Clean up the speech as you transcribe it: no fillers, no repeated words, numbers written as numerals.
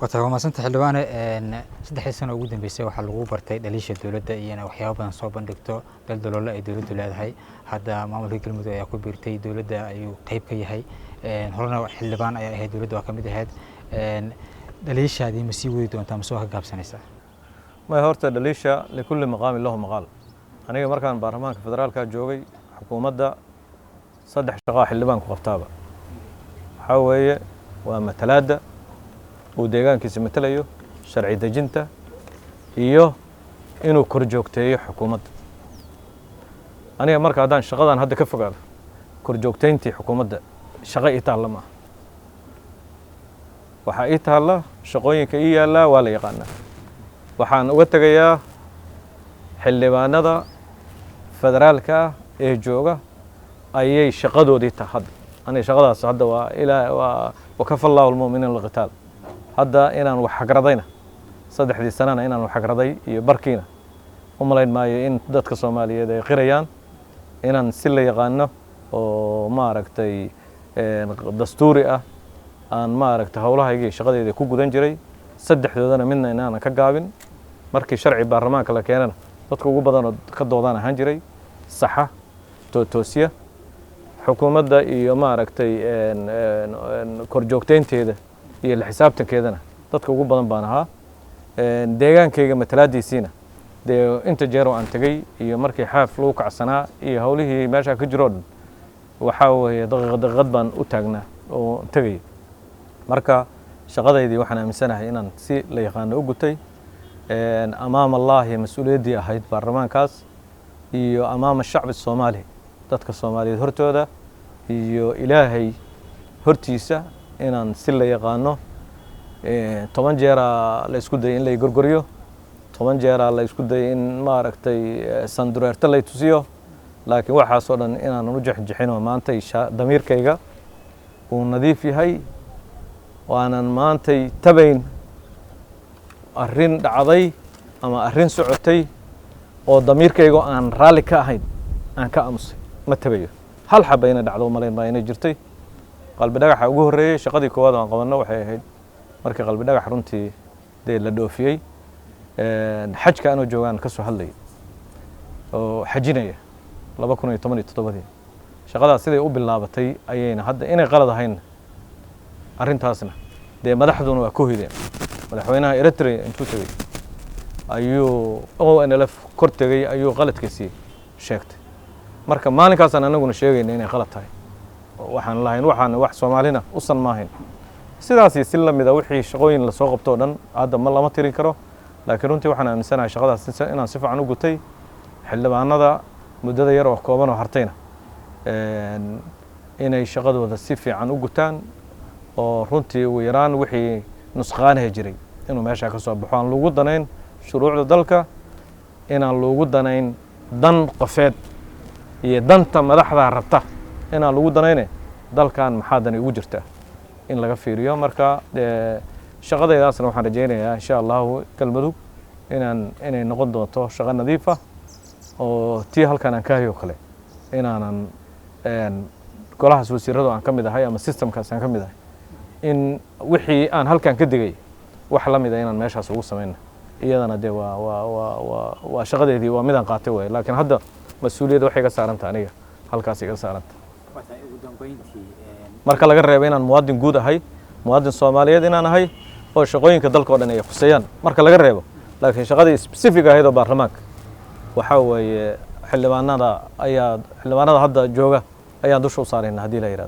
وتابع ما سنت حلوانة إن سدح سنة وجود بيسوي وحلقوا برتاي دليش الدولة ده أنا وحيابا صوبا دكتور دولة الدولة دولة هاي هذا ما عمل هيك المدة يقول برتاي دولة ده أيو قيب كي هاي هرنا حلبان هاي دولة ده كم ده هاد دليش هذه مسيوي دون تمسوها قاب سنة. ما هورت دليش لكل مقام له مقال. أنا مركان برلمان فدرال كجوجي حكومة ده صدح شقاء حلبان كقطابة. حوي ومتلادة وديغانkiisa matalayo sharci dejinta iyo inuu kor joogteeyo xukuumadda aniga marka hadaan shaqadan hadda ka fogaado kor joogteyntii xukuumadda shaqo ii taala ma waxa ii taala shaqooyinka ii yaala waa la yaqaanaa waxaan uga tagayaa xildhibaanada federaalka ee jooga ayay shaqadoodii tahay aniga shaqadaas hadda waa ilaa wakafa Allahu al-mu'miniina al-qitaal hadda inaan wax xagradayna saddexdii sanana inaan wax xagraday iyo barkiina umaleyn maayo in dadka Soomaaliyeed ay qirayaan inaan si la yaqaano oo maaragtay dastuuri ah aan maaragtay hawlahaygii shaqadeeda ku gudan jiray saddexdoodana midna inaan ka gaabin markii sharci baarlamaanka la keenana dadka ugu badan oo ka doodaan ahaan jiray saxa toosiya xukuumadda iyo maaragtay kor joogteynteeda iyo la xisaabtankeedana dadka ugu badan baan ahaa deegaankayga matalaadiisiina inta jeer oo aan tagay iyo markii xaaf lagu kacsanaa iyo hawlihii meesha ka jiro waxa weeye daqiiqad baan u taagnaa oo tagay marka shaqadeydii waxaan aaminsanahay inaan si la yaqaan u gutay amaam Allah mas'uuliyadii ahayd baarlamaankaas iyo amaam shacbi Soomaali dadka Soomaaliyeed hortooda iyo Ilaahay hortiisa inaan si la yaqaano 10 jeer la isku day in la gorgoriyo 10 jeer la isku day in maaragtay sandureerta la tusiyo laakiin waxa soo dhan inaan u jixino maanta damiirkayga uu nadiif yahay waanan maanta tabayn arrin dhacday ama arrin socotay oo damiirkayga aan raali ka ahayn aan ka aamusay ma tabayo hal xabayna dhacdo malayn ma inay jirtay qalbi dhagaxa ugu horeeyay shaqadii koowaad aan qabanno waxay ahayd markii qalbi dhagax runtii la dhoofiyay xajka aanu joogan ka soo hadlay oo xajinaya 2017 shaqadaas siday u bilaabatay ayayna hadda inay qalad ahayn arintaasna madaxduna waa ku hideen madaxweynaha Eritrea intuu tagay ayuu ONLF kor tagay ayuu qaladkiisii sheegtay marka maalinkaas anaguna sheegayna inay qalad tahay waxaan lahayn waxaan wax Soomaalina u san maahayn sidaas si la mid ah wixii shaqooyin la soo qabto dhan hadda ma lama tirin karo laakiin runtii waxaan aaminsanahay shaqadaas inaan si fiican u gutay xildhibaanada muddada yar oo kooban oo hartayna inay shaqadooda si fiican u gutaan oo runtii ugu yaraan wixii nusqaanaha jiray inuu meesha ka soo baxo aan lagu danayn shuruucda dalka inaan lagu danayn dan qofeed iyo danta madaxda rabta inaan lagu danayne dalkan maxaa dan ugu jirta in laga fiiriyo marka shaqadaydaasna waxaan rajaynayaa insha Allah kalmadu inay noqon doonto shaqo nadiif ah oo tii halkan aan ka hayo kale inaanan golaha wasiirada aan ka mid ahay ama systemkaas aan ka mid ahay in wixii aan halkan ka digay wax la mid ah inaan meeshaas ugu sameeyno iyadana waa shaqadeedii waa midaan qaatay way laakiin hadda mas'uuliyadda waxay ka saarantaa aniga halkaas iga saaranta marka laga reebo inaan muwaadin guud ahay muwaadin Soomaaliyeed inaan ahay oo shaqooyinka dalka oo dhan ay khusayaan marka laga reebo laakiin shaqadii specific ahayd oo baarlamaanka waxa weeye xildhibaanada hadda jooga ayaan dusha u saarayna hadii la yiraahdo